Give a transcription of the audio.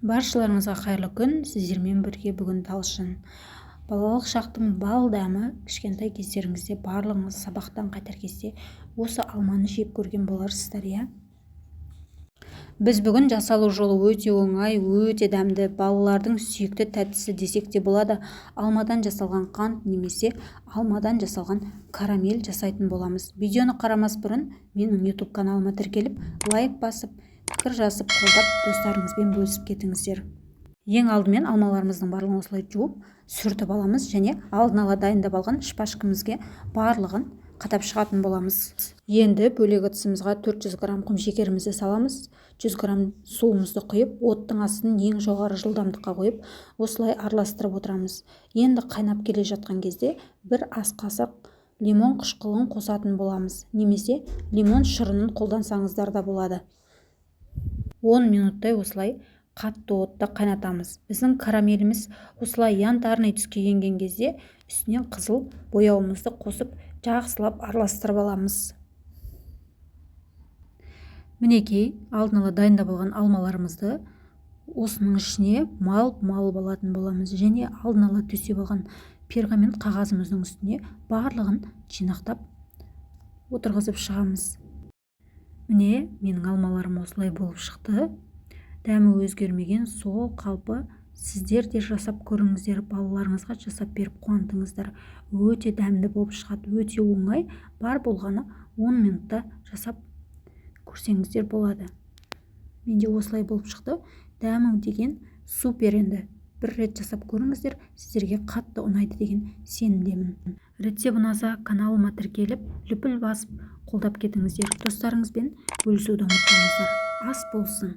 Баршаларыңызға қайырлы күн. Сіздермен бірге бүгін талшын. Балалық шақтың бал дәмі кішкентай кездеріңізде барлығыңыз сабақтан қайтар кезде осы алманы жеп көрген боларсыздар, иә? Біз бүгін жасалу жолы өте оңай, өте дәмді, балалардың сүйікті тәттісі десек те болады. Алмадан жасалған қант немесе алмадан жасалған карамель жасайтын боламыз. Видеоны қарамас бұрын менің YouTube каналыма тіркеліп, лайк басып, пікір жазып, қолдап, достарыңызбен бөлісіп кетіңіздер. Ең алдымен алмаларымыздың барлығын осылай жуып, сүртіп аламыз және алдын ала дайындап алған шпажкамызға барлығын қатап шығатын боламыз. Енді бөлек ыдысымызға 400 грамм құмшекерімізді саламыз. 100 грамм суымызды құйып, оттың астын ең жоғары жылдамдыққа қойып, осылай араластырып отырамыз. Енді қайнап келе жатқан кезде бір ас қасық лимон қышқылын қосатын боламыз, немесе лимон шырынын қолдансаңыздар да болады. 10 минуттай осылай қатты отта қайнатамыз. Біздің карамеліміз осылай янтарный түске енген кезде үстінен қызыл бояуымызды қосып, жақсылап араластырып аламыз. Мінекей, алдын ала дайындап алған алмаларымызды осының ішіне малып алатын боламыз және алдын ала төсеп алған пергамент қағазымыздың үстіне барлығын жинақтап отырғызып шығамыз. Міне, менің алмаларым осылай болып шықты. Дәмі өзгермеген сол қалпы. Сіздер де жасап көріңіздер, балаларыңызға жасап беріп қуантыңыздар. Өте дәмді болып шығады, өте оңай. Бар болғаны 10 минутта жасап көрсеңіздер болады. Менде осылай болып шықты. Дәмі деген супер енді. Бір рет жасап көріңіздер, сіздерге қатты ұнайды деген сенімдемін. Рецепт ұнаса, каналыма тіркеліп, лүпіл басып, қолдап кетіңіздер. Достарыңызбен бөлісуді ұмытпаңыздар. Ас болсын.